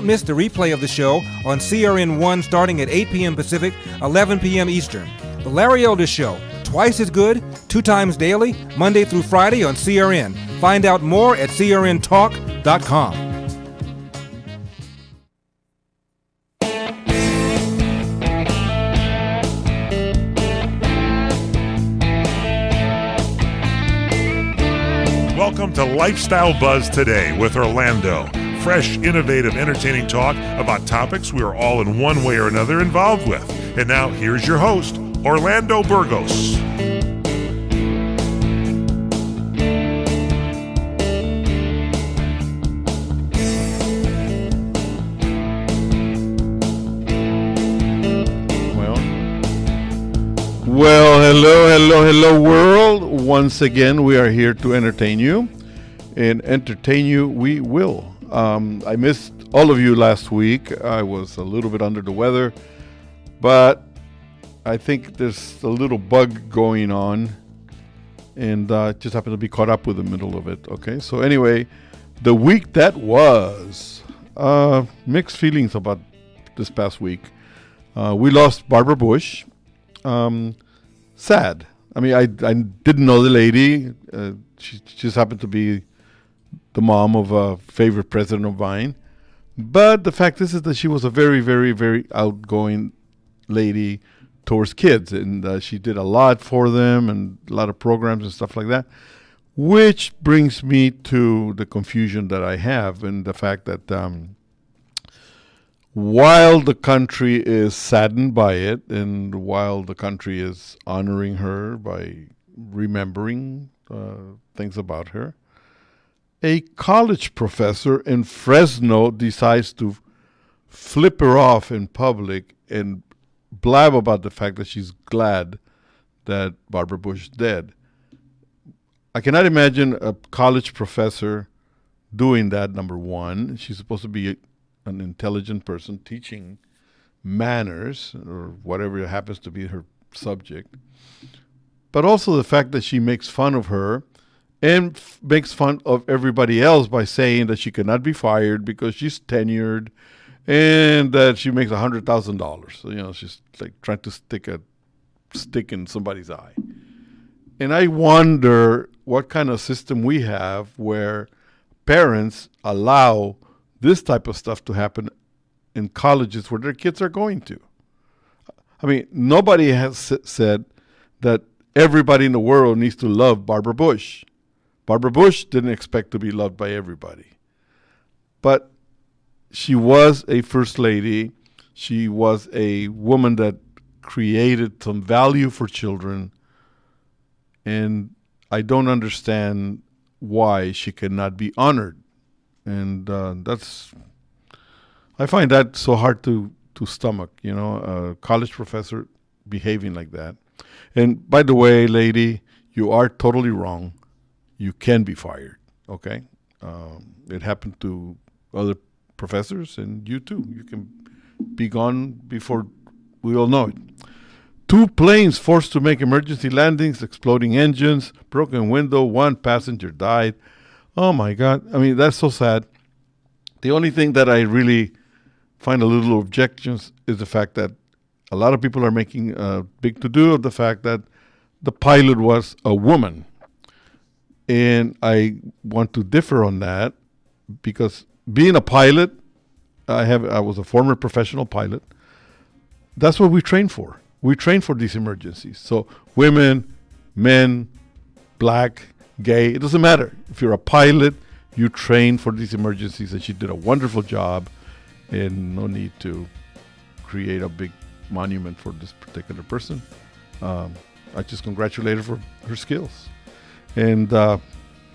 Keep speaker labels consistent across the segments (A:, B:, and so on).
A: Don't miss the replay of the show on CRN1 starting at 8 p.m. Pacific, 11 p.m. Eastern. The Larry Elder Show, twice as good, 2 times daily, Monday through Friday on CRN. Find out more at crntalk.com.
B: Welcome to Lifestyle Buzz Today with Orlando. Fresh, innovative, entertaining talk about topics we are all in one way or another involved with. And now, here's your host, Orlando Burgos.
C: Well, hello, world. Once again, we are here to entertain you, and entertain you we will. I missed all of you last week. I was a little bit under the weather, but I think there's a little bug going on, and just happened to be caught up with the middle of it. Okay, so anyway, the week that was, mixed feelings about this past week. We lost Barbara Bush. Sad. I mean, I didn't know the lady. She just happened to be the mom of a favorite president of mine. But the fact is that she was a very, very, very outgoing lady towards kids. And she did a lot for them and a lot of programs and stuff like that. Which brings me to the confusion that I have and the fact that while the country is saddened by it, and while the country is honoring her by remembering things about her, a college professor in Fresno decides to flip her off in public and blab about the fact that she's glad that Barbara Bush is dead. I cannot imagine a college professor doing that, number one. She's supposed to be an intelligent person teaching manners or whatever happens to be her subject, but also the fact that she makes fun of her and makes fun of everybody else by saying that she cannot be fired because she's tenured and that she makes $100,000. So, you know, she's like trying to stick a stick in somebody's eye. And I wonder what kind of system we have where parents allow this type of stuff to happen in colleges where their kids are going to. I mean, nobody has said that everybody in the world needs to love Barbara Bush. Barbara Bush didn't expect to be loved by everybody. But she was a first lady. She was a woman that created some value for children. And I don't understand why she cannot be honored. And I find that so hard to stomach, you know, a college professor behaving like that. And by the way, lady, you are totally wrong. You can be fired, okay? It happened to other professors, and you too. You can be gone before we all know it. 2 planes forced to make emergency landings, exploding engines, broken window, 1 passenger died. Oh, my God. I mean, that's so sad. The only thing that I really find a little objections is the fact that a lot of people are making a big to-do of the fact that the pilot was a woman. And I want to differ on that because being a pilot, I was a former professional pilot. That's what we train for. We train for these emergencies. So women, men, black, gay, it doesn't matter. If you're a pilot, you train for these emergencies, and she did a wonderful job, and no need to create a big monument for this particular person. I just congratulate her for her skills. And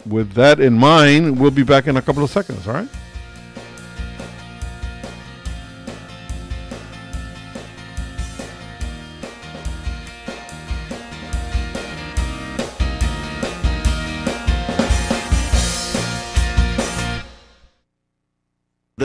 C: with that in mind, we'll be back in a couple of seconds, all right?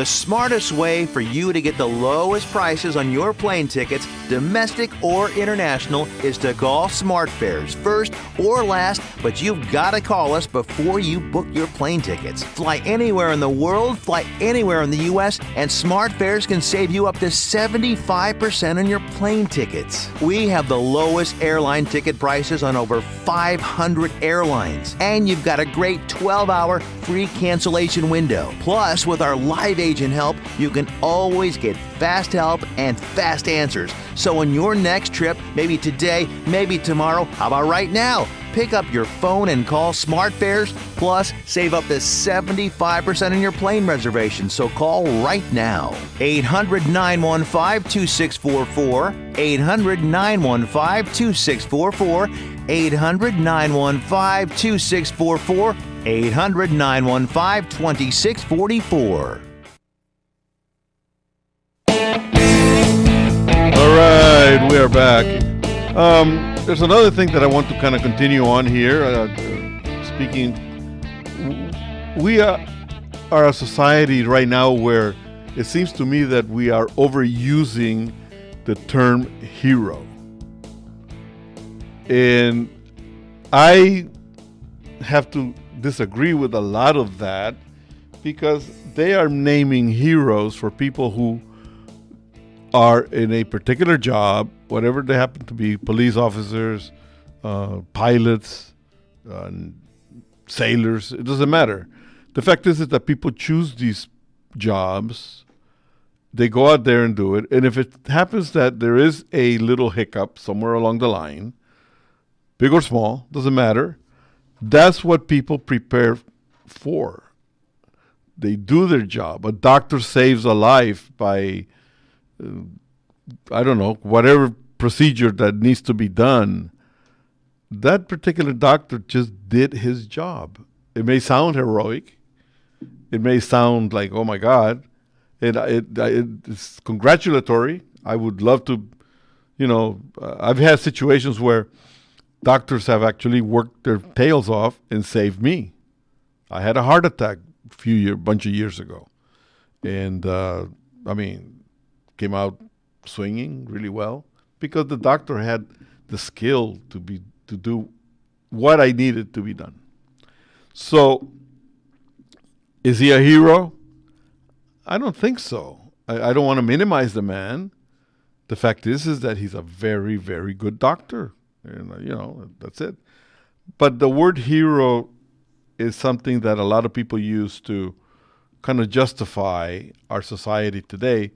D: The smartest way for you to get the lowest prices on your plane tickets, domestic or international, is to call SmartFares first or last, but you've got to call us before you book your plane tickets. Fly anywhere in the world, fly anywhere in the U.S., and SmartFares can save you up to 75% on your plane tickets. We have the lowest airline ticket prices on over 500 airlines, and you've got a great 12-hour free cancellation window. Plus, with our live agent help, you can always get fast help and fast answers. So on your next trip, maybe today, maybe tomorrow, how about right now? Pick up your phone and call SmartFares, plus save up to 75% on your plane reservation. So call right now. 800-915-2644, 800-915-2644, 800-915-2644, 800-915-2644.
C: All right, we are back. There's another thing that I want to kind of continue on here. Speaking, we are a society right now where it seems to me that we are overusing the term hero. And I have to disagree with a lot of that, because they are naming heroes for people who are in a particular job, whatever they happen to be, police officers, pilots, sailors, it doesn't matter. The fact is that people choose these jobs, they go out there and do it, and if it happens that there is a little hiccup somewhere along the line, big or small, doesn't matter, that's what people prepare for. They do their job. A doctor saves a life by I don't know, whatever procedure that needs to be done. That particular doctor just did his job. It may sound heroic. It may sound like, oh my God. It's congratulatory. I would love to, I've had situations where doctors have actually worked their tails off and saved me. I had a heart attack bunch of years ago. And, came out swinging really well because the doctor had the skill to do what I needed to be done. So, is he a hero? I don't think so. I don't want to minimize the man. The fact is that he's a very, very good doctor. And, that's it. But the word hero is something that a lot of people use to kind of justify our society today.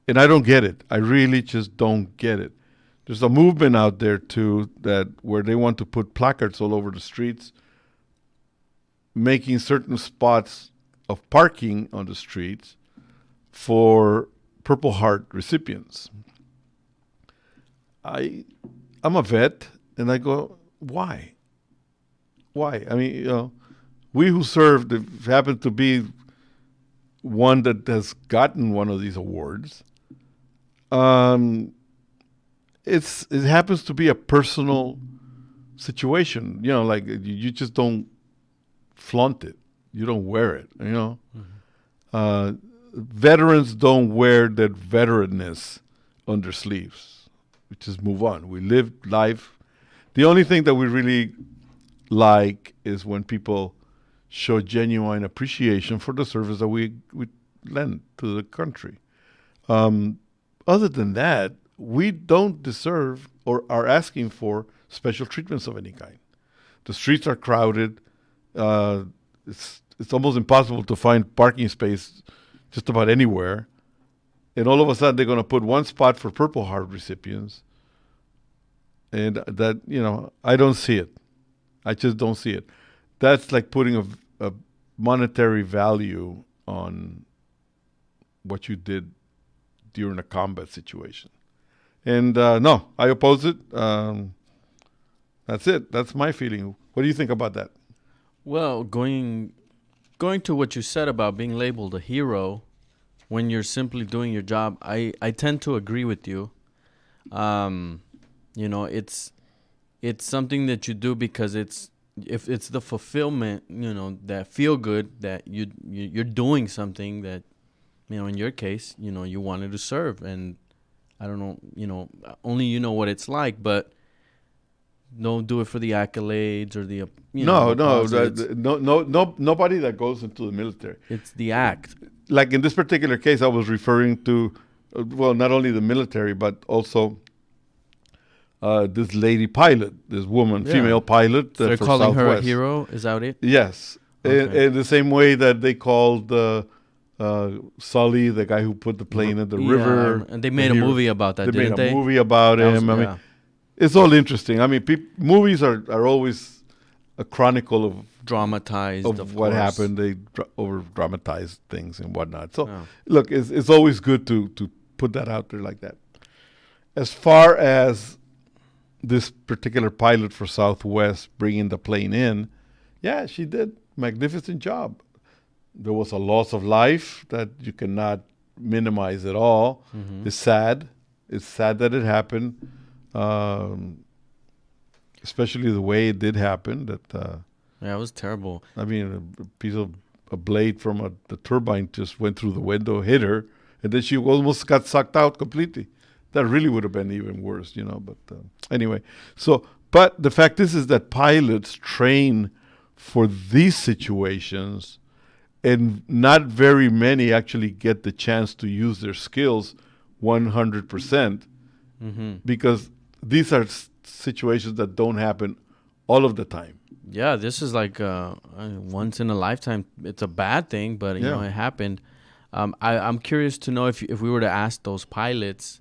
C: And I don't get it. I really just don't get it. There's a movement out there too where they want to put placards all over the streets, making certain spots of parking on the streets for Purple Heart recipients. I'm a vet, and I go, why? Why? We who served happen to be one that has gotten one of these awards. It happens to be a personal situation, like you just don't flaunt it. You don't wear it, Mm-hmm. Veterans don't wear their veteranness on their sleeves. We just move on. We live life. The only thing that we really like is when people show genuine appreciation for the service that we lend to the country. Other than that, we don't deserve or are asking for special treatments of any kind. The streets are crowded. It's almost impossible to find parking space just about anywhere. And all of a sudden, they're going to put one spot for Purple Heart recipients. And that, I don't see it. I just don't see it. That's like putting a monetary value on what you did during a combat situation. And no, I oppose it. That's it. That's my feeling. What do you think about that?
E: Well, going to what you said about being labeled a hero when you're simply doing your job, I tend to agree with you. It's something that you do because it's the fulfillment, that feel good that you're doing something that in your case, you wanted to serve, and I don't know, only you know what it's like, but don't do it for the accolades or the
C: nobody that goes into the military.
E: It's the act.
C: Like in this particular case, I was referring to, not only the military, but also this lady pilot, this woman, female pilot.
E: So they're
C: for
E: calling her a
C: Southwest.
E: hero? Is that it?
C: Yes.
E: Okay.
C: In the same way that they called Sully, the guy who put the plane in the river.
E: And they made a movie about that, didn't they?
C: They made a movie about him. I mean, it's all interesting. I mean, movies are always a chronicle of
E: dramatized
C: of what happened. They over dramatize things and whatnot. So look, it's always good to put that out there like that. As far as this particular pilot for Southwest bringing the plane in, yeah, she did magnificent job. There was a loss of life that you cannot minimize at all. Mm-hmm. It's sad. It's sad that it happened. Especially the way it did happen. That
E: it was terrible.
C: I mean, a piece of a blade from the turbine just went through the window, hit her, and then she almost got sucked out completely. That really would have been even worse, But anyway, but the fact is that pilots train for these situations, and not very many actually get the chance to use their skills 100%, because these are situations that don't happen all of the time.
E: Yeah, this is like once in a lifetime. It's a bad thing, but it happened. I'm curious to know if we were to ask those pilots,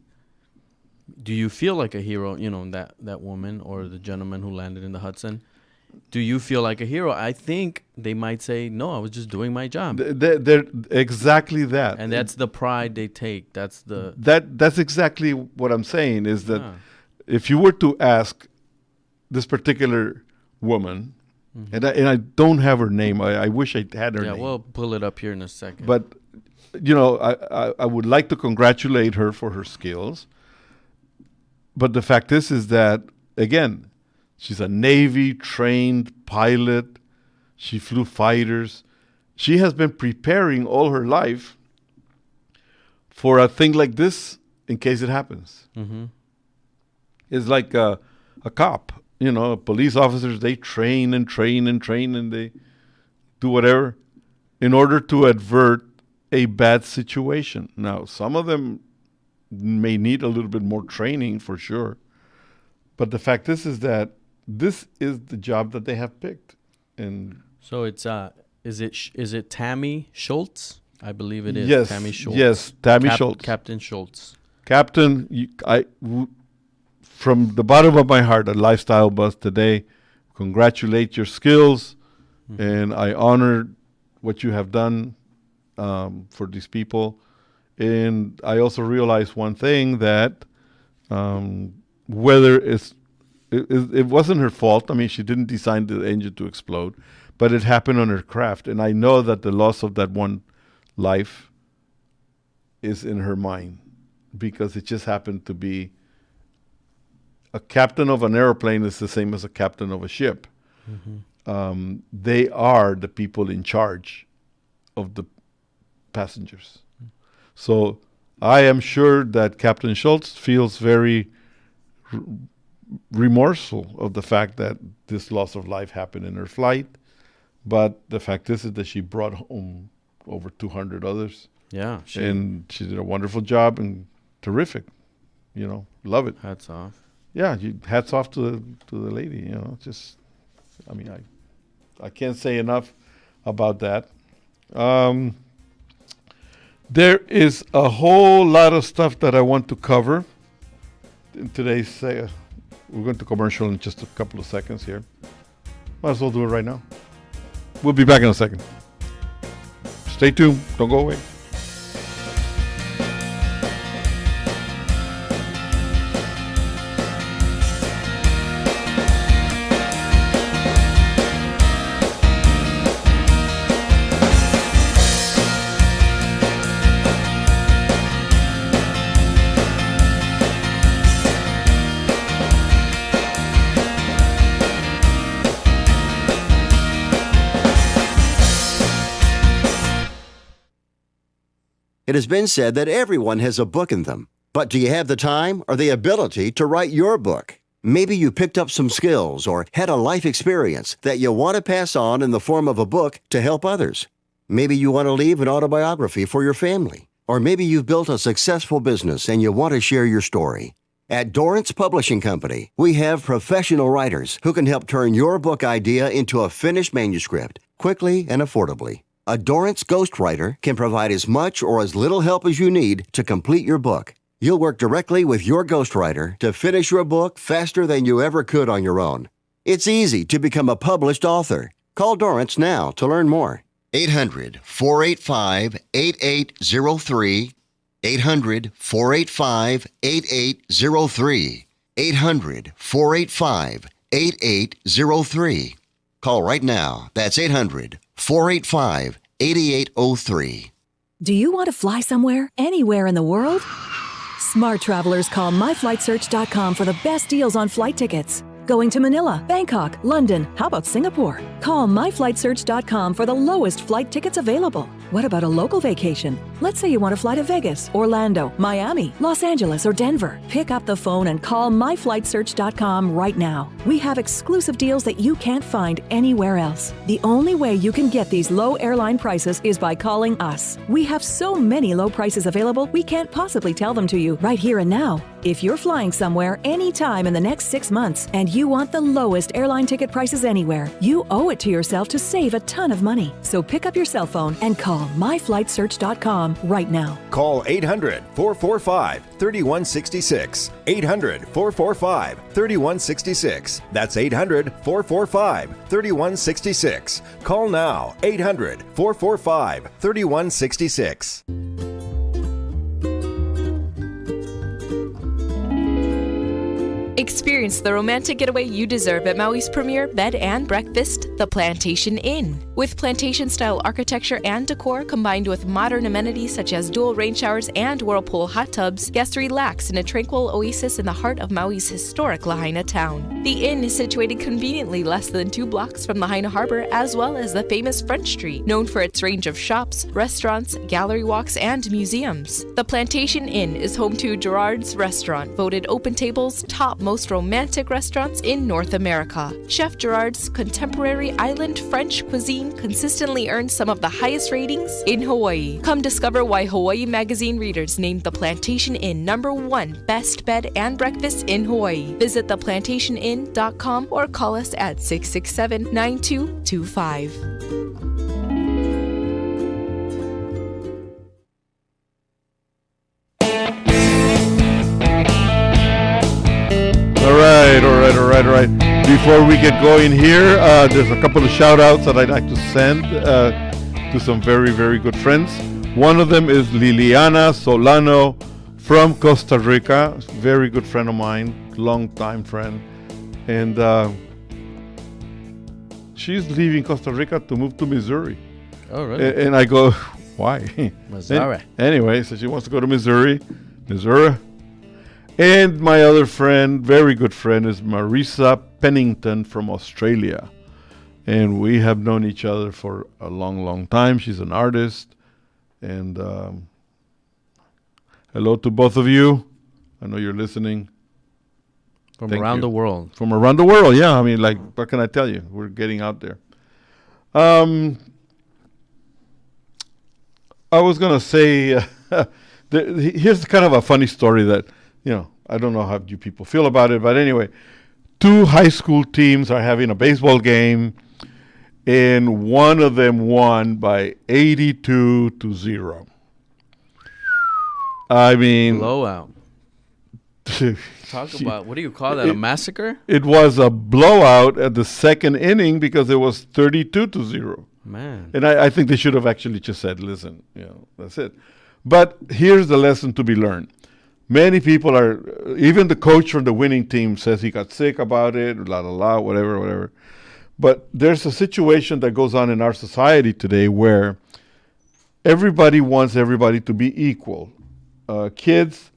E: do you feel like a hero? That woman or the gentleman who landed in the Hudson. Do you feel like a hero? I think they might say, no, I was just doing my job.
C: They're exactly that.
E: And that's the pride they take. That's
C: exactly what I'm saying, is that if you were to ask this particular woman, and I don't have her name. I wish I had her name.
E: Yeah, we'll pull it up here in a second.
C: But, I would like to congratulate her for her skills. But the fact is that, again, she's a Navy-trained pilot. She flew fighters. She has been preparing all her life for a thing like this in case it happens. Mm-hmm. It's like a cop. Police officers, they train and they do whatever in order to avert a bad situation. Now, some of them may need a little bit more training for sure. But the fact is that this is the job that they have picked. And
E: so it's is it Tammy Schultz? I believe it is.
C: Yes,
E: Tammy Schultz.
C: Yes, Tammy Schultz.
E: Captain Schultz.
C: Captain, from the bottom of my heart, at Lifestyle Buzz today, congratulate your skills, and I honor what you have done for these people. And I also realized one thing, that whether it wasn't her fault. I mean, she didn't design the engine to explode, but it happened on her craft. And I know that the loss of that one life is in her mind, because it just happened to be a captain of an airplane is the same as a captain of a ship. Mm-hmm. They are the people in charge of the passengers. So I am sure that Captain Schultz feels very remorseful of the fact that this loss of life happened in her flight. But the fact is that she brought home over 200 others.
E: Yeah.
C: And she did a wonderful job, and terrific. Love it.
E: Hats off.
C: Yeah, hats off to the lady. I can't say enough about that. There is a whole lot of stuff that I want to cover in today's. We're going to commercial in just a couple of seconds here. Might as well do it right now. We'll be back in a second. Stay tuned. Don't go away.
F: It has been said that everyone has a book in them. But do you have the time or the ability to write your book? Maybe you picked up some skills or had a life experience that you want to pass on in the form of a book to help others. Maybe you want to leave an autobiography for your family. Or maybe you've built a successful business and you want to share your story. At Dorrance Publishing Company, we have professional writers who can help turn your book idea into a finished manuscript quickly and affordably. A Dorrance ghostwriter can provide as much or as little help as you need to complete your book. You'll work directly with your ghostwriter to finish your book faster than you ever could on your own. It's easy to become a published author. Call Dorrance now to learn more. 800-485-8803. 800-485-8803. 800-485-8803. Call right now. That's 800-485-8803.
G: Do you want to fly somewhere, anywhere in the world? Smart travelers call myflightsearch.com for the best deals on flight tickets. Going to Manila, Bangkok, London, how about Singapore? Call myflightsearch.com for the lowest flight tickets available. What about a local vacation? Let's say you want to fly to Vegas, Orlando, Miami, Los Angeles, or Denver. Pick up the phone and call myflightsearch.com right now. We have exclusive deals that you can't find anywhere else. The only way you can get these low airline prices is by calling us. We have so many low prices available, we can't possibly tell them to you right here and now. If you're flying somewhere anytime in the next 6 months and you want the lowest airline ticket prices anywhere, you owe it to yourself to save a ton of money. So pick up your cell phone and call myflightsearch.com right now.
H: Call 800-445-3166. 800-445-3166. That's 800-445-3166. Call now. 800-445-3166.
I: Experience the romantic getaway you deserve at Maui's premier bed and breakfast, the Plantation Inn. With plantation-style architecture and decor combined with modern amenities such as dual rain showers and whirlpool hot tubs, guests relax in a tranquil oasis in the heart of Maui's historic Lahaina town. The inn is situated conveniently less than 2 blocks from Lahaina Harbor, as well as the famous French Street, known for its range of shops, restaurants, gallery walks, and museums. The Plantation Inn is home to Gerard's Restaurant, voted Open Table's top most romantic restaurants in North America. Chef Gerard's contemporary island French cuisine consistently earns some of the highest ratings in Hawaii. Come discover why Hawaii Magazine readers named the Plantation Inn #1 best bed and breakfast in Hawaii. Visit theplantationinn.com or call us at 667-9225.
C: All right. Before we get going here, there's a couple of shout outs that I'd like to send to some very, very good friends. One of them is Liliana Solano from Costa Rica, very good friend of mine, long-time friend. And she's leaving Costa Rica to move to Missouri.
E: Oh, really?
C: And I go, why?
E: Missouri.
C: Anyway, so she wants to go to Missouri. And my other friend, very good friend, is Marisa Pennington from Australia. And we have known each other for a long, long time. She's an artist. And hello to both of you. I know you're listening.
E: From around the world.
C: From around the world, yeah. I mean, like, what can I tell you? We're getting out there. I was going to say, here's kind of a funny story that, I don't know how you people feel about it, but anyway, 2 high school teams are having a baseball game, and one of them won by 82-0. I mean,
E: blowout. Talk about, what do you call that, a massacre?
C: It was a blowout at the second inning because it was 32-0.
E: Man.
C: And I think they should have actually just said, listen, that's it. But here's the lesson to be learned. Many people are, even the coach from the winning team says he got sick about it, whatever. But there's a situation that goes on in our society today where everybody wants everybody to be equal. Kids,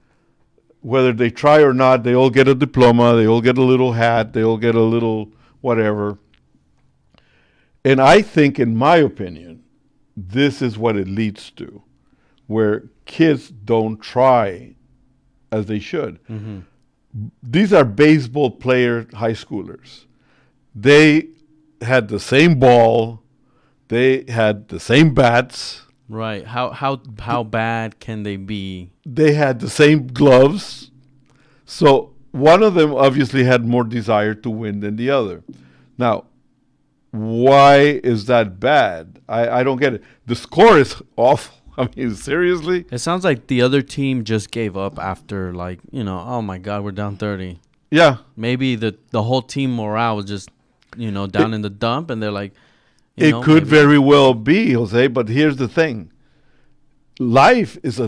C: whether they try or not, they all get a diploma, they all get a little hat, they all get a little whatever. And I think, in my opinion, this is what it leads to. where kids don't try as they should. These are baseball player high schoolers. They had the same ball. They had the same bats.
E: Right. How bad can they be?
C: They had the same gloves. So one of them obviously had more desire to win than the other. Now, why is that bad? I don't get it. The score is awful. I mean, seriously?
E: It sounds like the other team just gave up after, like, oh my God, we're down 30.
C: Yeah.
E: Maybe the whole team morale was just, down in the dump, and they're like,
C: it could
E: maybe.
C: very well be, Jose, but here's the thing. Life is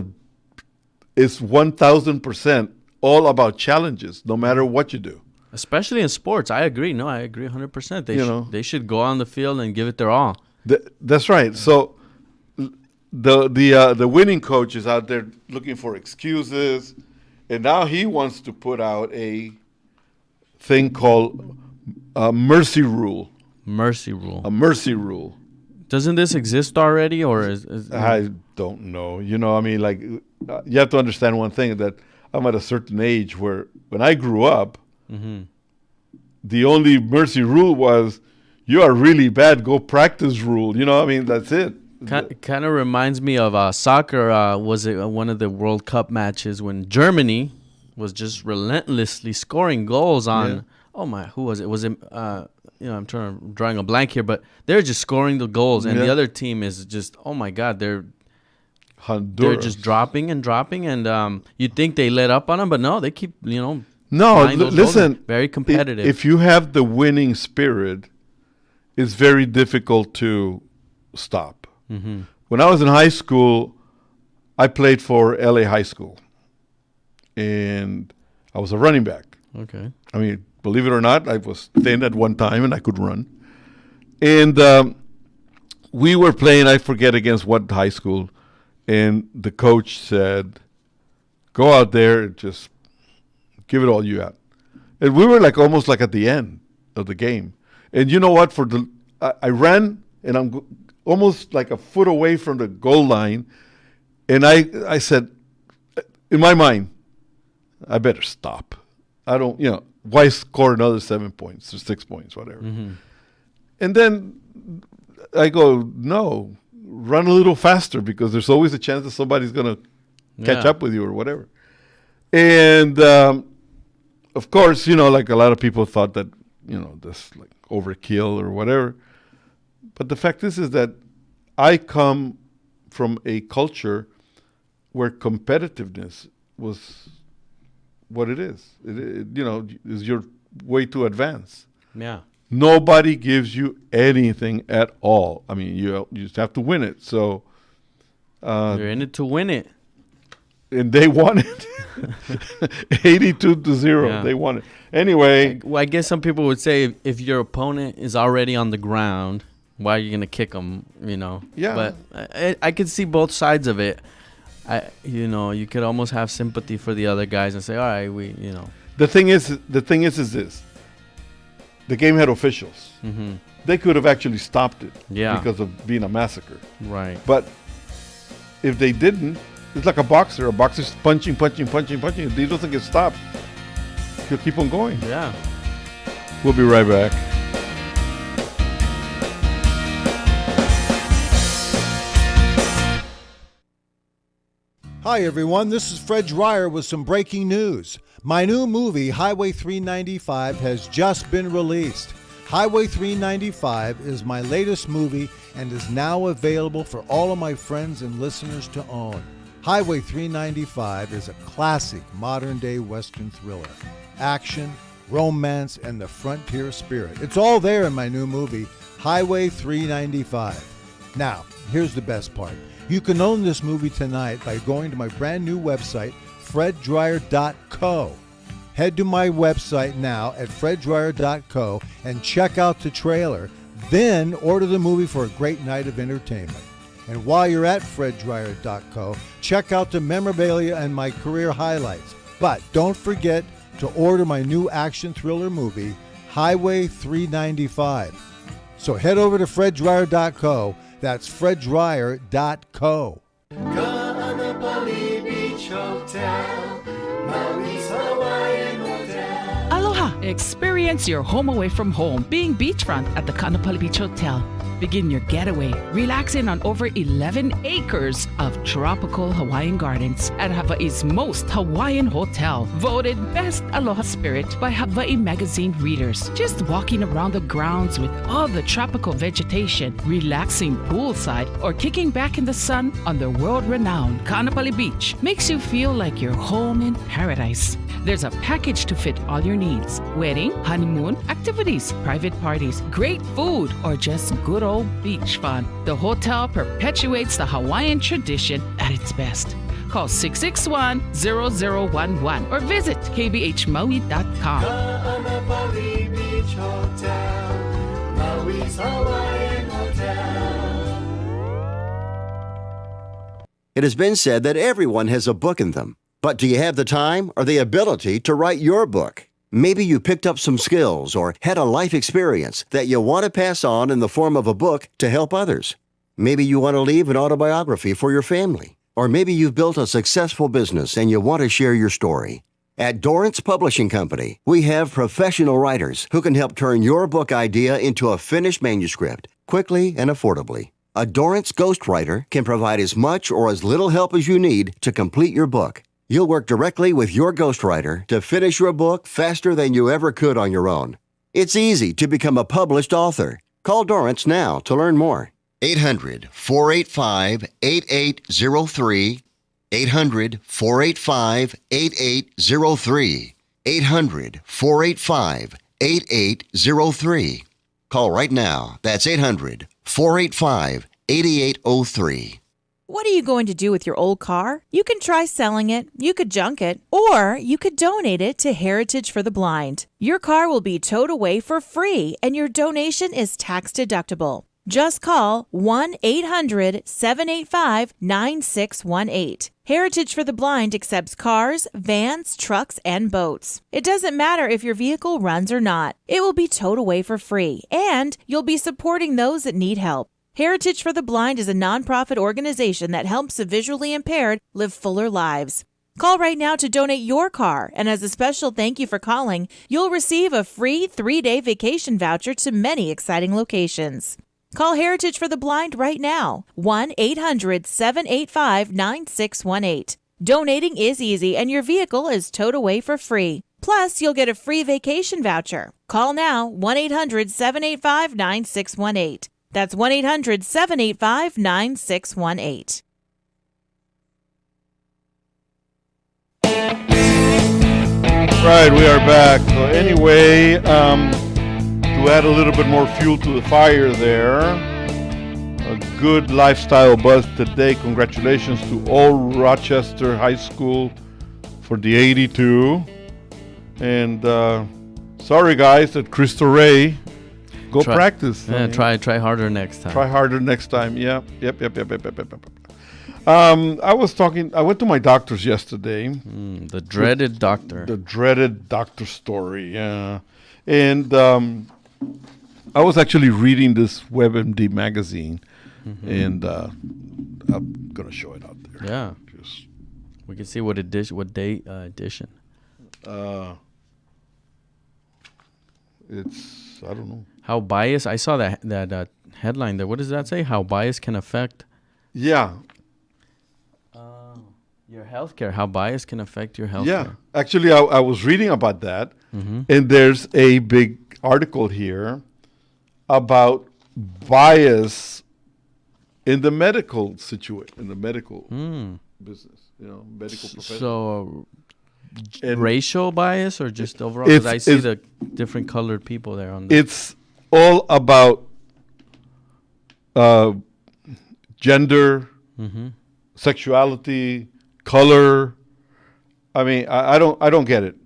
C: 1,000% all about challenges, no matter what you do.
E: Especially in sports. I agree. No, I agree 100%. They should go on the field and give it their all.
C: That's right. So the winning coach is out there looking for excuses, and now he wants to put out a thing called mercy rule.
E: Mercy rule.
C: A mercy rule.
E: Doesn't this exist already, or is
C: I don't know. I mean, like, you have to understand one thing, that I'm at a certain age where when I grew up, the only mercy rule was, you are really bad, go practice rule. I mean, that's it.
E: Kind of reminds me of soccer. Was it one of the World Cup matches when Germany was just relentlessly scoring goals on? Yeah. Oh my, who was it? Was it? I'm drawing a blank here, but they're just scoring the goals, and the other team is just, oh my God, they're just dropping, and you'd think they let up on them, but no, they keep
C: No, listen.
E: Very competitive.
C: If you have the winning spirit, it's very difficult to stop. When I was in high school, I played for LA High School, and I was a running back.
E: Okay.
C: I mean, believe it or not, I was thin at one time, and I could run. And we were playing, I forget against what high school, and the coach said, go out there and just give it all you got. And we were almost at the end of the game. And you know what? I ran, and I'm almost like a foot away from the goal line. And I said, in my mind, I better stop. I don't, why score another 7 points or 6 points, whatever. And then I go, no, run a little faster, because there's always a chance that somebody's going to catch up with you or whatever. And of course, like a lot of people thought that, this overkill or whatever. But the fact is that I come from a culture where competitiveness was what it is. It is your way to advance.
E: Yeah.
C: Nobody gives you anything at all. I mean, you just have to win it. So
E: you're in it to win it.
C: And they won it. 82-0. Yeah. They won it. Anyway.
E: I guess some people would say if your opponent is already on the ground, why are you going to kick them,
C: Yeah.
E: But I could see both sides of it. You could almost have sympathy for the other guys and say, all right,
C: The thing is this. The game had officials. They could have actually stopped it because of being a massacre.
E: Right.
C: But if they didn't, it's like a boxer. A boxer's punching. If he doesn't get stopped, he'll keep on going.
E: Yeah.
C: We'll be right back.
J: Hi, everyone. This is Fred Dreyer with some breaking news. My new movie, Highway 395, has just been released. Highway 395 is my latest movie and is now available for all of my friends and listeners to own. Highway 395 is a classic modern-day Western thriller. Action, romance, and the frontier spirit. It's all there in my new movie, Highway 395. Now, here's the best part. You can own this movie tonight by going to my brand new website, freddryer.co. Head to my website now at freddryer.co and check out the trailer. Then order the movie for a great night of entertainment. And while you're at freddryer.co, check out the memorabilia and my career highlights. But don't forget to order my new action thriller movie, Highway 395. So head over to freddryer.co. That's freddryer.co.
K: Hotel, Maui's Hawaiian Hotel.
L: Aloha! Experience your home away from home being beachfront at the Kaanapali Beach Hotel. Begin your getaway relaxing on over 11 acres of tropical Hawaiian gardens at Hawaii's most Hawaiian hotel, voted Best Aloha Spirit by Hawaii Magazine readers. Just walking around the grounds with all the tropical vegetation, relaxing poolside, or kicking back in the sun on the world-renowned Kaanapali Beach makes you feel like you're home in paradise. There's a package to fit all your needs: wedding, honeymoon, activities, private parties, great food, or just good old beach fun. The hotel perpetuates the Hawaiian tradition at its best. Call 661-0011 or visit kbhmaui.com.
K: Kaanapali Beach Hotel, Maui's Hawaiian Hotel.
F: It has been said that everyone has a book in them. But do you have the time or the ability to write your book? Maybe you picked up some skills or had a life experience that you want to pass on in the form of a book to help others. Maybe you want to leave an autobiography for your family. Or maybe you've built a successful business and you want to share your story. At Dorrance Publishing Company, we have professional writers who can help turn your book idea into a finished manuscript quickly and affordably. A Dorrance ghostwriter can provide as much or as little help as you need to complete your book. You'll work directly with your ghostwriter to finish your book faster than you ever could on your own. It's easy to become a published author. Call Dorrance now to learn more. 800-485-8803. 800-485-8803. 800-485-8803. Call right now. That's 800-485-8803.
M: What are you going to do with your old car? You can try selling it, you could junk it, or you could donate it to Heritage for the Blind. Your car will be towed away for free, and your donation is tax deductible. Just call 1-800-785-9618. Heritage for the Blind accepts cars, vans, trucks, and boats. It doesn't matter if your vehicle runs or not. It will be towed away for free, and you'll be supporting those that need help. Heritage for the Blind is a nonprofit organization that helps the visually impaired live fuller lives. Call right now to donate your car, and as a special thank you for calling, you'll receive a free 3-day vacation voucher to many exciting locations. Call Heritage for the Blind right now, 1-800-785-9618. Donating is easy, and your vehicle is towed away for free. Plus, you'll get a free vacation voucher. Call now, 1-800-785-9618. That's 1-800-785-9618.
C: Right, we are back. So anyway, to add a little bit more fuel to the fire there, a good lifestyle buzz today. Congratulations to Old Rochester High School for the 82. And sorry guys at Cristo Rey. Go practice.
E: Yeah, try harder next time.
C: Try harder next time. Yeah. Yep. I went to my doctor's yesterday.
E: The dreaded doctor.
C: The dreaded doctor story, yeah. And I was actually reading this WebMD magazine, and I'm going to show it out there.
E: Yeah. We can see what day edition.
C: It's, I don't know.
E: How bias? I saw that headline there. What does that say? How bias can affect?
C: Yeah.
E: Your healthcare. How bias can affect your healthcare.
C: Yeah. Actually, I was reading about that, and there's a big article here about bias in the medical situation, in the medical business, medical profession.
E: So, racial bias or just overall? Because I see the different colored people there on.
C: It's all about gender, sexuality, color. I mean, I don't get it.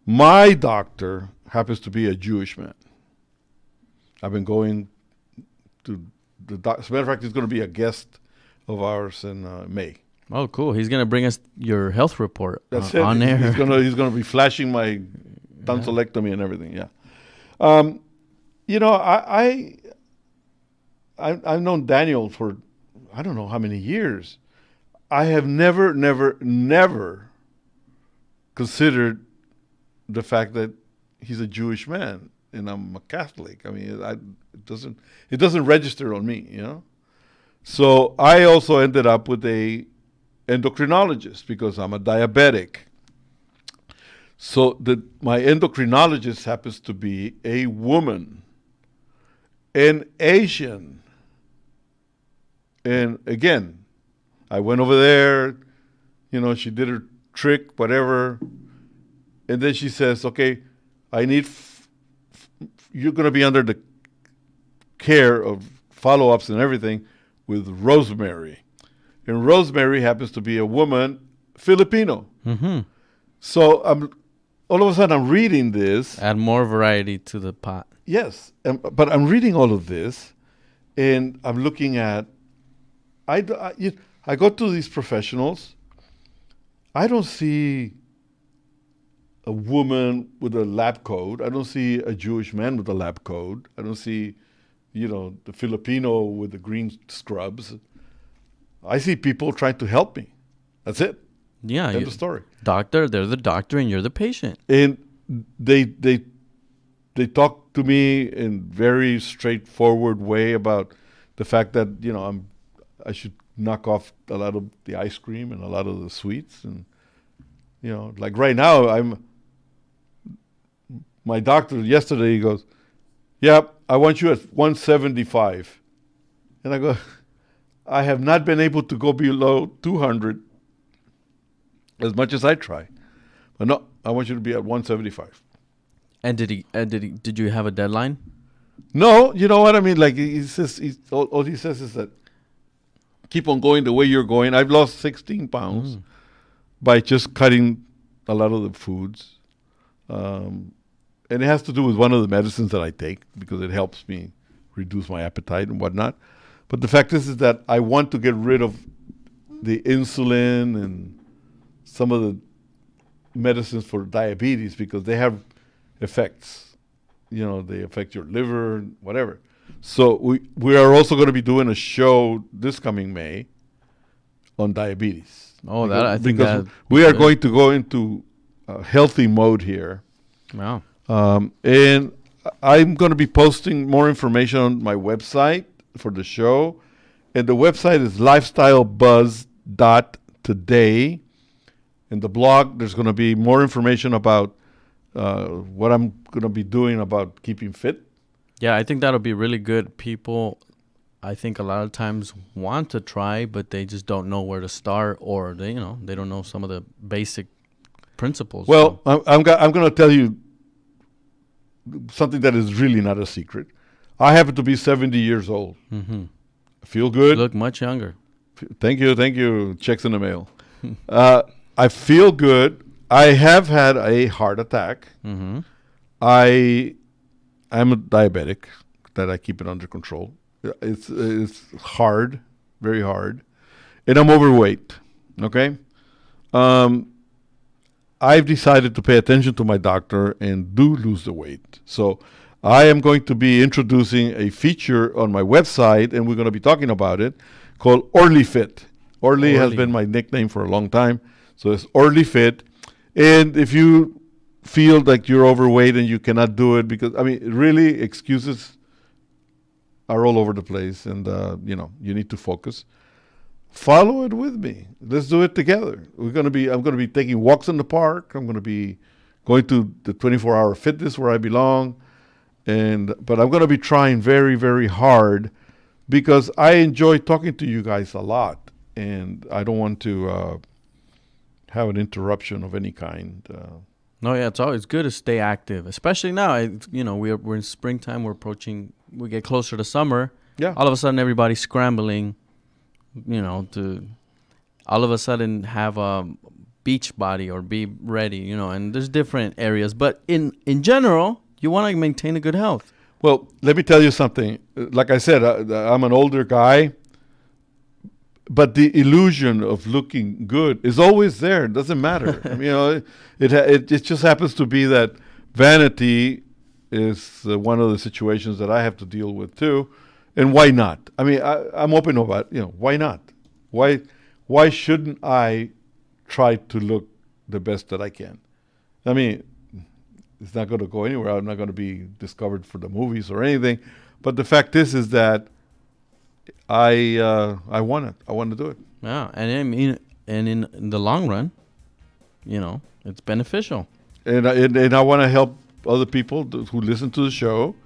C: My doctor happens to be a Jewish man. I've been going to the doctor. As a matter of fact, he's going to be a guest of ours in May.
E: Oh, cool! He's going to bring us your health report.
C: That's
E: on air.
C: He's going to be flashing my tonsillectomy and everything. Yeah. I've known Daniel for I don't know how many years. I have never considered the fact that he's a Jewish man and I'm a Catholic. I mean, it doesn't register on me, you know. So I also ended up with a endocrinologist because I'm a diabetic. So my endocrinologist happens to be a woman, an Asian. And again, I went over there, you know, she did her trick, whatever. And then she says, okay, I need, you're going to be under the care of follow-ups and everything with Rosemary. And Rosemary happens to be a woman, Filipino.
E: Mm-hmm.
C: So all of a sudden I'm reading this.
E: Add more variety to the pot.
C: Yes, but I'm reading all of this, and I'm looking at, I go to these professionals, I don't see a woman with a lab coat. I don't see a Jewish man with a lab coat. I don't see, you know, the Filipino with the green scrubs. I see people trying to help me. That's it.
E: Yeah.
C: End of story.
E: Doctor, they're the doctor and you're the patient.
C: And they talk to me in very straightforward way about the fact that, you know, I should knock off a lot of the ice cream and a lot of the sweets. And, you know, like right now, my doctor yesterday, he goes, yeah, I want you at 175. And I go, I have not been able to go below 200 as much as I try. But no, I want you to be at 175.
E: And did you have a deadline?
C: No, you know what I mean? Like he says, all he says is that keep on going the way you're going. I've lost 16 pounds by just cutting a lot of the foods. And it has to do with one of the medicines that I take because it helps me reduce my appetite and whatnot. But the fact is that I want to get rid of the insulin and some of the medicines for diabetes because they have effects. You know, they affect your liver, whatever. So we are also going to be doing a show this coming May on diabetes.
E: Oh, I think
C: because we are going to go into a healthy mode here.
E: Wow.
C: And I'm going to be posting more information on my website for the show. And the website is lifestylebuzz.today. In the blog, there's going to be more information about what I'm going to be doing about keeping fit.
E: Yeah, I think that'll be really good. People, I think a lot of times want to try, but they just don't know where to start, or they don't know some of the basic principles.
C: Well, I'm going to tell you something that is really not a secret. I happen to be 70 years old.
E: Mm-hmm.
C: I feel good.
E: You look much younger.
C: Thank you. Checks in the mail. I feel good. I have had a heart attack.
E: Mm-hmm.
C: I'm a diabetic that I keep it under control. It's hard, very hard, and I'm overweight. Okay, I've decided to pay attention to my doctor and do lose the weight. So I am going to be introducing a feature on my website, and we're going to be talking about it, called Orly Fit. Orly has been my nickname for a long time, so it's Orly Fit. And if you feel like you're overweight and you cannot do it, because, I mean, really, excuses are all over the place, and, you need to focus. Follow it with me. Let's do it together. I'm going to be taking walks in the park. I'm going to be going to the 24-hour fitness where I belong. But I'm going to be trying very, very hard because I enjoy talking to you guys a lot, and I don't want to have an interruption of any kind.
E: No, yeah, it's always good to stay active, especially now. We're in springtime. We get closer to summer.
C: Yeah.
E: All of a sudden, everybody's scrambling, to all of a sudden have a beach body or be ready, and there's different areas. But in general, you want to maintain a good health.
C: Well, let me tell you something. Like I said, I'm an older guy, but the illusion of looking good is always there. It doesn't matter. It just happens to be that vanity is one of the situations that I have to deal with too. And why not? I mean, I'm open about, why not? Why why shouldn't I try to look the best that I can? I mean, it's not going to go anywhere. I'm not going to be discovered for the movies or anything. But the fact is that I want it. I want to do it.
E: Yeah, and I mean, and in the long run, it's beneficial.
C: And I want to help other people who listen to the show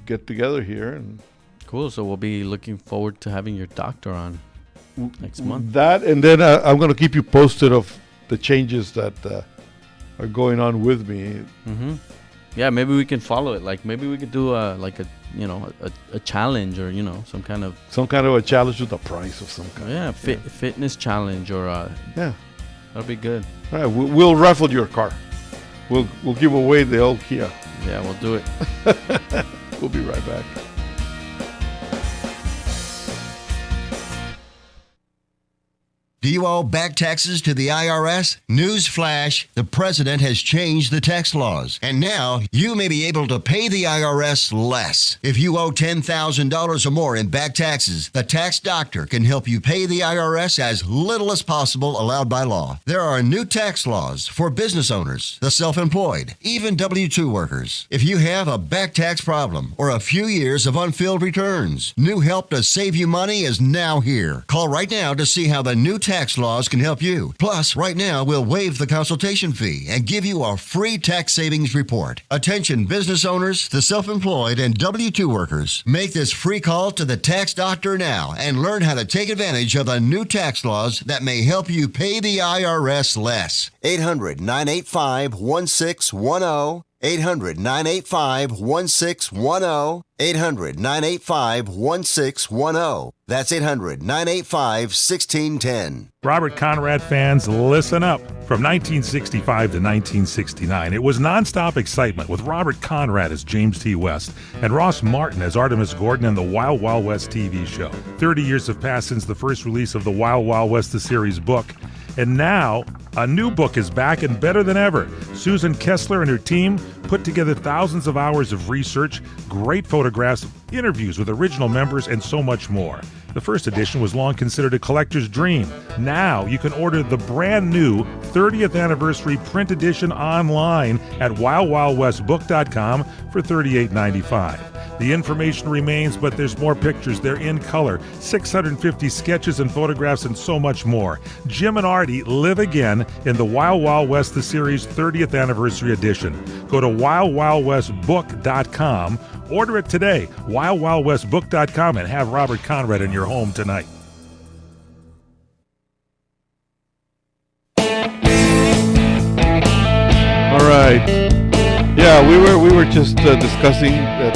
C: get together here. And
E: cool. So we'll be looking forward to having your doctor on next month.
C: That, and then I'm going to keep you posted of the changes that are going on with me.
E: Mm-hmm. Yeah, maybe we can follow it. Like maybe we could do a challenge or some kind of
C: a challenge with a prize of some kind.
E: Yeah, fitness challenge or
C: yeah,
E: that'll be good.
C: All right, we'll raffle your car. We'll give away the old Kia.
E: Yeah, we'll do it.
C: We'll be right back.
F: Do you owe back taxes to the IRS? News flash, the president has changed the tax laws, and now you may be able to pay the IRS less. If you owe $10,000 or more in back taxes, the tax doctor can help you pay the IRS as little as possible allowed by law. There are new tax laws for business owners, the self-employed, even W-2 workers. If you have a back tax problem or a few years of unfilled returns, new help to save you money is now here. Call right now to see how the new tax laws can help you. Plus, right now, we'll waive the consultation fee and give you a free tax savings report. Attention business owners, the self-employed, and W-2 workers. Make this free call to the tax doctor now and learn how to take advantage of the new tax laws that may help you pay the IRS less. 800-985-1610. 800-985-1610. 800-985-1610. That's 800-985-1610.
B: Robert Conrad fans, listen up. From 1965 to 1969, it was nonstop excitement with Robert Conrad as James T. West and Ross Martin as Artemis Gordon in the Wild Wild West TV show. 30 years have passed since the first release of the Wild Wild West, the series book. And now, a new book is back and better than ever. Susan Kessler and her team put together thousands of hours of research, great photographs, interviews with original members, and so much more. The first edition was long considered a collector's dream. Now you can order the brand new 30th anniversary print edition online at wildwildwestbook.com for $38.95. The information remains, but there's more pictures. They're in color, 650 sketches and photographs, and so much more. Jim and Artie live again in the Wild Wild West, the series 30th anniversary edition. Go to wildwildwestbook.com. Order it today, wildwildwestbook.com, and have Robert Conrad in your home tonight.
C: All right. Yeah, we were just discussing that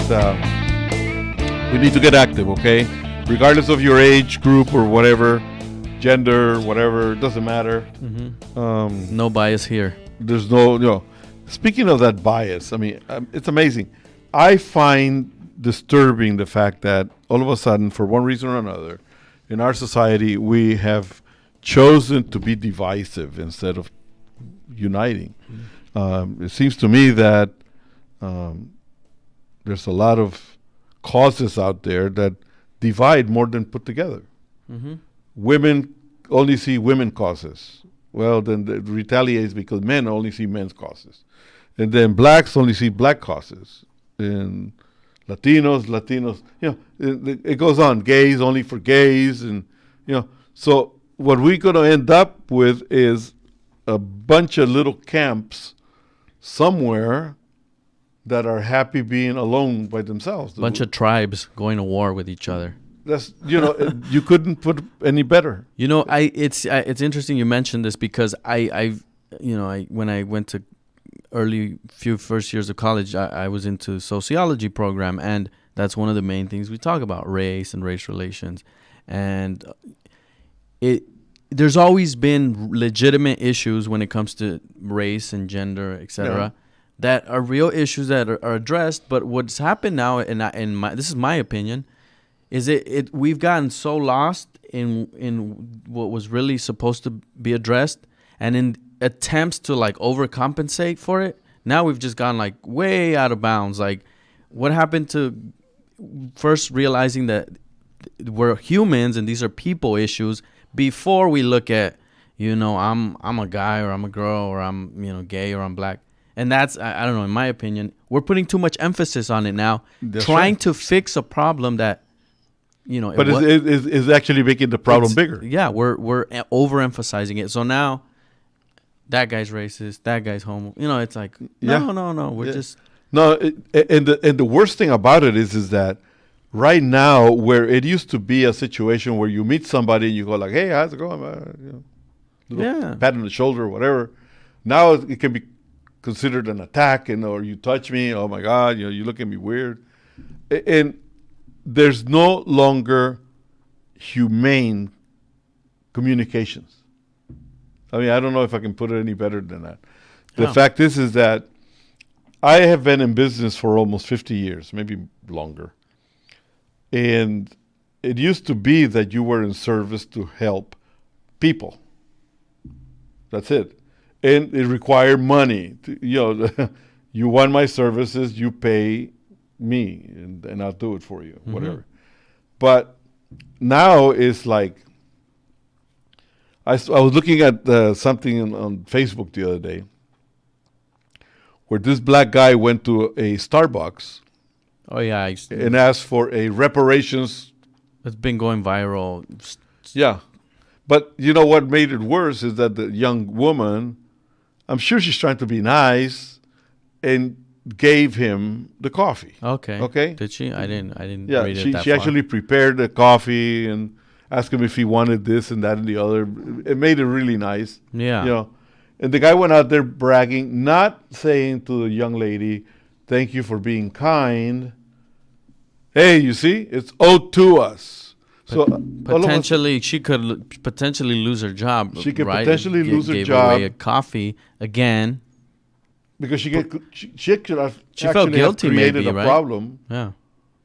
C: we need to get active, okay? Regardless of your age group or whatever, gender, whatever, it doesn't matter.
E: Mm-hmm. No bias here.
C: There's no. Speaking of that bias, I mean, it's amazing. I find disturbing the fact that all of a sudden, for one reason or another, in our society, we have chosen to be divisive instead of uniting. It seems to me that there's a lot of causes out there that divide more than put together.
E: Mm-hmm.
C: Women only see women causes. Well, then it retaliates because men only see men's causes. And then blacks only see black causes. And Latinos, it goes on. Gays only for gays. And, so what we're going to end up with is a bunch of little camps somewhere that are happy being alone by themselves.
E: A bunch of tribes going to war with each other.
C: That's you couldn't put any better.
E: It's interesting you mentioned this because I when I went to first years of college, I was into sociology program, and that's one of the main things we talk about, race and race relations. And there's always been legitimate issues when it comes to race and gender, etc., that are real issues that are addressed. But what's happened now, and this is my opinion, is we've gotten so lost in what was really supposed to be addressed, and in attempts to like overcompensate for it, now we've just gone like way out of bounds. Like, what happened to first realizing that we're humans and these are people issues before we look at, I'm a guy or I'm a girl or I'm, gay or I'm black. And that's, I don't know, in my opinion, we're putting too much emphasis on it now, trying to fix a problem that,
C: But it's actually making the problem bigger.
E: Yeah, we're overemphasizing it. So now that guy's racist, that guy's homo. It's like, no. We're just...
C: No, and the worst thing about it is that right now, where it used to be a situation where you meet somebody and you go like, hey, how's it going? Pat on the shoulder or whatever. Now it can be considered an attack, or you touch me, oh my God, you look at me weird. And there's no longer humane communications. I mean, I don't know if I can put it any better than that. The fact is that I have been in business for almost 50 years, maybe longer. And it used to be that you were in service to help people. That's it. And it required money. You want my services, you pay me, and I'll do it for you, whatever. But now it's like, I was looking at something on Facebook the other day, where this black guy went to a Starbucks.
E: Oh yeah,
C: and asked for a reparations.
E: It's been going viral.
C: Yeah, but you know what made it worse is that the young woman, I'm sure she's trying to be nice, and gave him the coffee.
E: Okay. Did she? I didn't
C: yeah,
E: read it that
C: she
E: far.
C: actually prepared the coffee and asked him if he wanted this and that and the other. It made it really nice.
E: Yeah.
C: And the guy went out there bragging, not saying to the young lady, thank you for being kind. Hey, you see, it's owed to us. So
E: potentially, she could potentially lose her job.
C: She could
E: right?
C: potentially lose her
E: gave
C: job.
E: Away a coffee again.
C: Because she could have
E: she felt guilty,
C: created
E: maybe,
C: a
E: right?
C: problem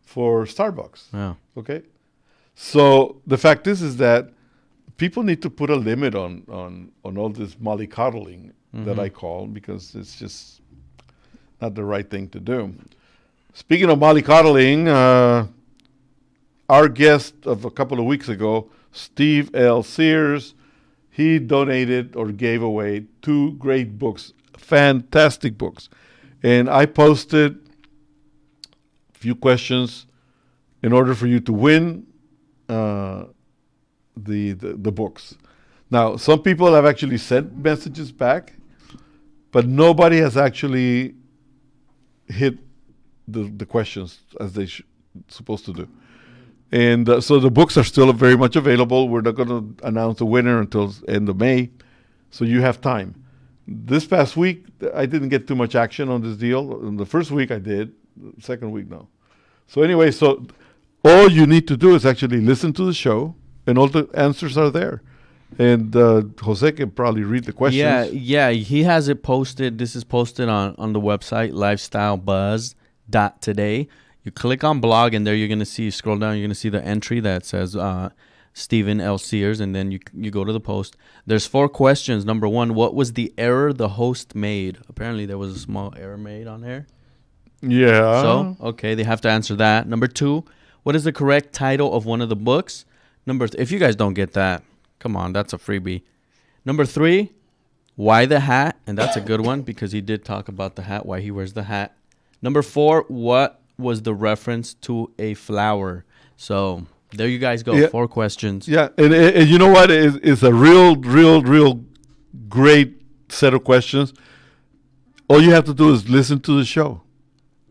C: for Starbucks.
E: Yeah.
C: Okay. So the fact is that people need to put a limit on all this mollycoddling that I call, because it's just not the right thing to do. Speaking of mollycoddling, our guest of a couple of weeks ago, Steve L. Sears, he donated or gave away 2 great books, fantastic books. And I posted a few questions in order for you to win the books. Now, some people have actually sent messages back, but nobody has actually hit the questions as they supposed to do. And so the books are still very much available. We're not going to announce the winner until end of May, so you have time. This past week, I didn't get too much action on this deal. In the first week I did, the second week no. So anyway, so all you need to do is actually listen to the show, and all the answers are there. And Jose can probably read the questions.
E: Yeah, he has it posted. This is posted on the website, lifestylebuzz.today. You click on blog, and there you're going to see, scroll down, you're going to see the entry that says Stephen L. Sears, and then you go to the post. There's 4 questions. Number 1, what was the error the host made? Apparently there was a small error made on there.
C: Yeah.
E: So, okay, they have to answer that. Number 2, what is the correct title of one of the books? If you guys don't get that, come on, that's a freebie. Number 3, why the hat? And that's a good one because he did talk about the hat, why he wears the hat. Number 4, what was the reference to a flower? So there you guys go. 4 questions.
C: Yeah, and you know what? It's a real great set of questions. All you have to do is listen to the show,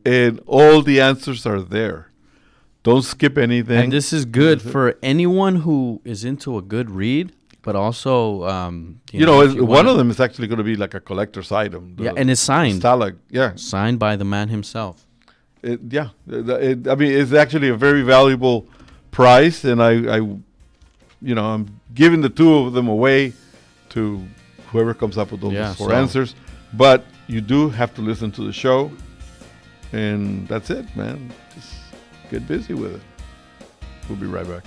C: and all the answers are there. Don't skip anything.
E: And this is good for anyone who is into a good read, but also,
C: one of them is actually going to be like a collector's item.
E: And it's signed. Signed by the man himself.
C: I mean, it's actually a very valuable price, and I'm giving the 2 of them away to whoever comes up with those 4 answers. But you do have to listen to the show, and that's it, man. Just get busy with it. We'll be right back.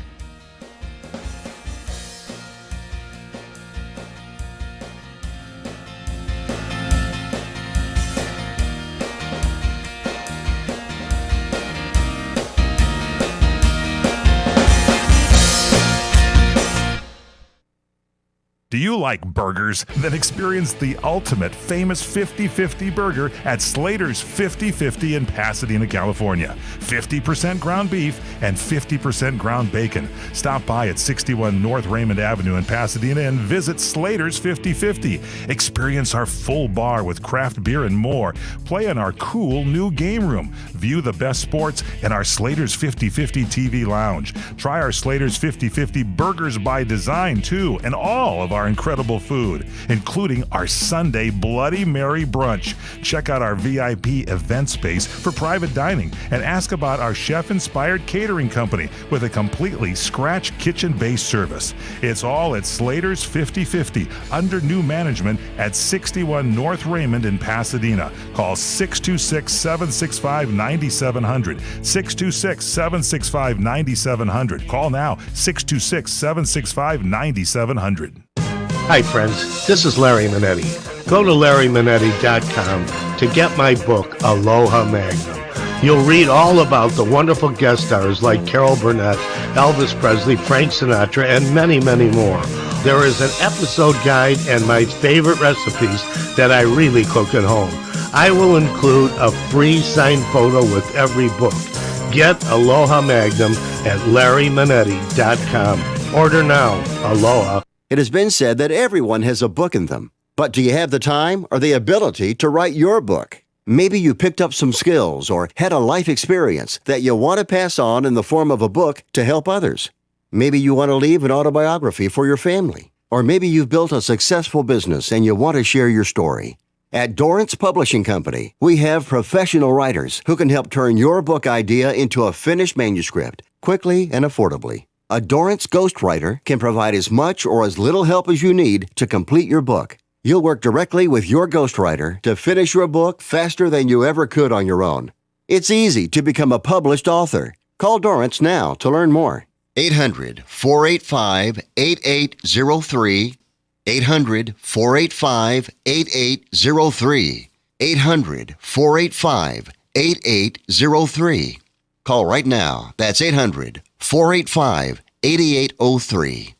B: Do you like burgers? Then experience the ultimate famous 50-50 burger at Slater's 50-50 in Pasadena, California. 50% ground beef and 50% ground bacon. Stop by at 61 North Raymond Avenue in Pasadena and visit Slater's 50-50. Experience our full bar with craft beer and more. Play in our cool new game room. View the best sports in our Slater's 50-50 TV lounge. Try our Slater's 50-50 Burgers by Design, too, and all of our incredible food, including our Sunday Bloody Mary brunch. Check out our VIP event space for private dining and ask about our chef-inspired catering company with a completely scratch kitchen-based service. It's all at Slater's 50-50 under new management at 61 North Raymond in Pasadena. Call 626-765-9700. 626-765-9700. Call now, 626-765-9700.
N: Hi, friends. This is Larry Manetti. Go to LarryManetti.com to get my book, Aloha Magnum. You'll read all about the wonderful guest stars like Carol Burnett, Elvis Presley, Frank Sinatra, and many, many more. There is an episode guide and my favorite recipes that I really cook at home. I will include a free signed photo with every book. Get Aloha Magnum at LarryManetti.com. Order now. Aloha.
F: It has been said that everyone has a book in them. But do you have the time or the ability to write your book? Maybe you picked up some skills or had a life experience that you want to pass on in the form of a book to help others. Maybe you want to leave an autobiography for your family. Or maybe you've built a successful business and you want to share your story. At Dorrance Publishing Company, we have professional writers who can help turn your book idea into a finished manuscript quickly and affordably. A Dorrance ghostwriter can provide as much or as little help as you need to complete your book. You'll work directly with your ghostwriter to finish your book faster than you ever could on your own. It's easy to become a published author. Call Dorrance now to learn more. 800-485-8803. 800-485-8803. 800-485-8803. Call right now. That's 800-485-8803.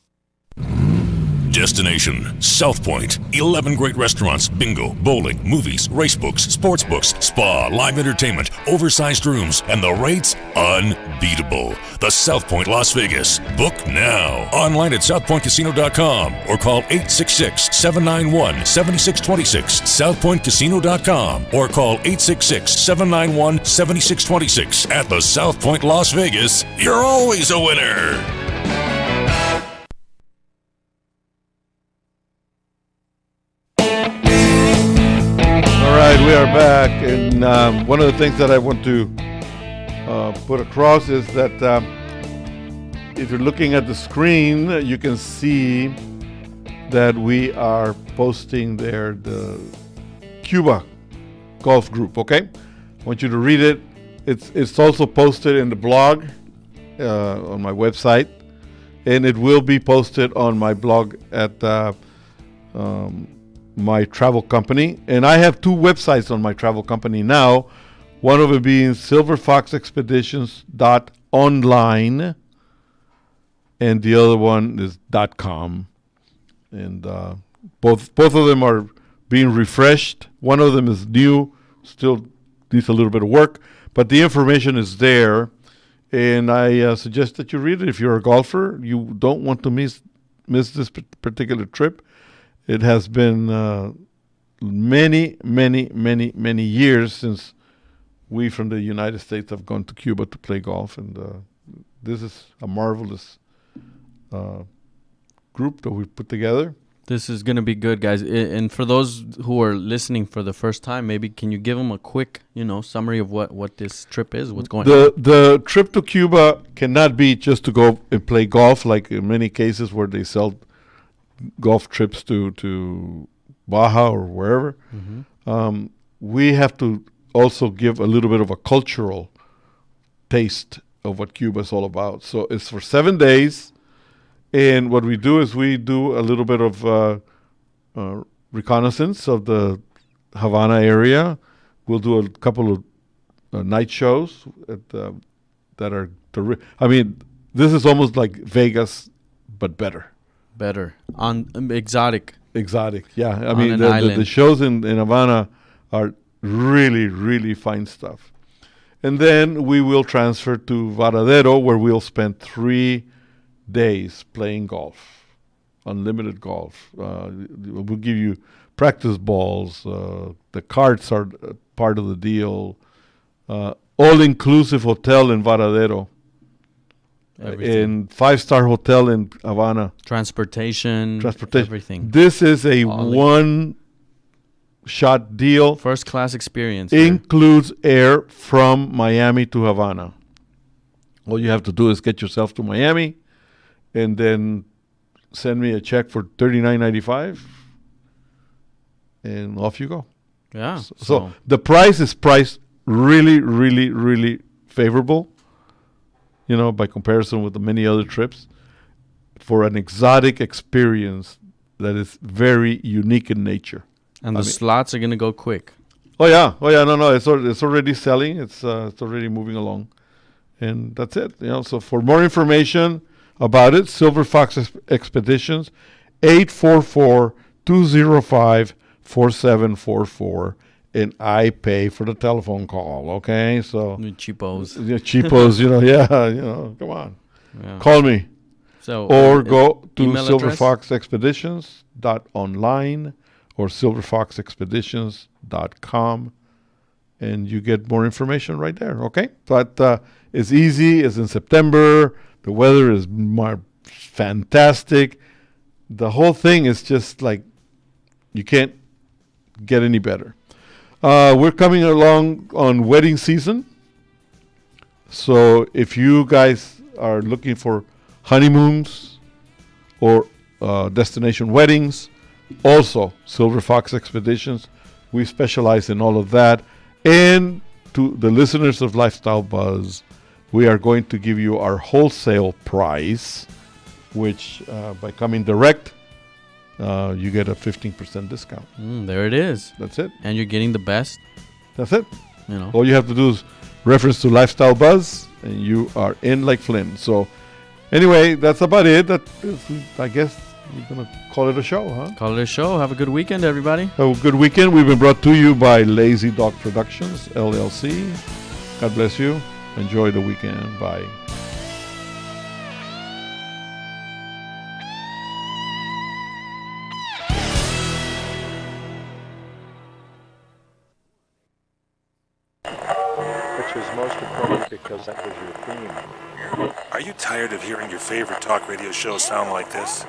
O: Destination South Point. 11 great restaurants, bingo, bowling, movies, race books, sports books, spa, live entertainment, oversized rooms, and the rates unbeatable. The South Point Las Vegas. Book now. Online at southpointcasino.com or call 866-791-7626. southpointcasino.com or call 866-791-7626. At the South Point Las Vegas, you're always a winner.
C: All right, we are back, and one of the things that I want to put across is that if you're looking at the screen, you can see that we are posting there the Cuba golf group, okay? I want you to read it. It's also posted in the blog on my website, and it will be posted on my blog at my travel company. And I have two websites on my travel company now, one of it being silverfoxexpeditions.online and the other one is .com. And both of them are being refreshed. One of them is new, still needs a little bit of work, but the information is there, and I suggest that you read it. If you're a golfer, you don't want to miss this particular trip. It has been many years since we from the United States have gone to Cuba to play golf, and this is a marvelous group that we put together.
E: This is going to be good, guys. And for those who are listening for the first time, maybe can you give them a quick, summary of what this trip is, what's going on?
C: The trip to Cuba cannot be just to go and play golf, like in many cases where they sell golf trips to Baja or wherever. Mm-hmm. We have to also give a little bit of a cultural taste of what Cuba is all about. So it's for 7 days. And what we do is we do a little bit of reconnaissance of the Havana area. We'll do a couple of night shows that are. This is almost like Vegas, but better.
E: Better. On exotic.
C: Exotic, yeah. I
E: On
C: mean,
E: an
C: the
E: island.
C: shows in Havana are really, really fine stuff. And then we will transfer to Varadero, where we'll spend 3 days playing golf, unlimited golf. We'll give you practice balls. The carts are part of the deal. All-inclusive hotel in Varadero. In 5-star hotel in Havana.
E: Transportation. Everything.
C: This is a one-shot deal.
E: First class experience.
C: Includes air from Miami to Havana. All you have to do is get yourself to Miami, and then send me a check for $39.95, and off you go.
E: Yeah.
C: So the price is priced really, really, really favorable. By comparison with the many other trips, for an exotic experience that is very unique in nature.
E: And the slots are going to go quick.
C: Oh yeah. No. It's already selling. It's already moving along, and that's it. So for more information about it, Silver Fox Expeditions, 844-205-4744. And I pay for the telephone call, okay? So
E: cheapos.
C: Cheapos, come on.
E: Yeah.
C: Call me. Or go to silverfoxexpeditions.online or silverfoxexpeditions.com, and you get more information right there, okay? But it's easy. It's in September. The weather is fantastic. The whole thing is just like you can't get any better. We're coming along on wedding season. So if you guys are looking for honeymoons or destination weddings, also Silver Fox Expeditions, we specialize in all of that. And to the listeners of Lifestyle Buzz, we are going to give you our wholesale price, which by coming direct, you get a 15% discount.
E: There it is.
C: That's it.
E: And you're getting the best.
C: That's it. All you have to do is reference to Lifestyle Buzz, and you are in like Flynn. So anyway, that's about it. I guess we're going to call it a show, huh?
E: Call it a show. Have a good weekend, everybody.
C: Have a good weekend. We've been brought to you by Lazy Dog Productions, LLC. God bless you. Enjoy the weekend. Bye.
P: Which is most important because that was your theme.
B: Are you tired of hearing your favorite talk radio shows sound like this?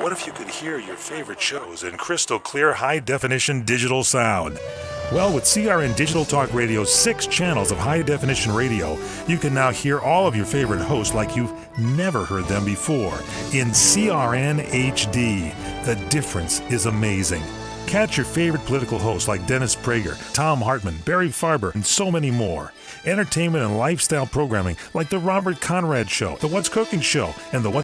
B: What if you could hear your favorite shows in crystal clear, high-definition digital sound? Well, with CRN Digital Talk Radio's 6 channels of high-definition radio, you can now hear all of your favorite hosts like you've never heard them before in CRN HD. The difference is amazing. Catch your favorite political hosts like Dennis Prager, Tom Hartman, Barry Farber, and so many more. Entertainment and lifestyle programming like The Robert Conrad Show, The What's Cooking Show, and The What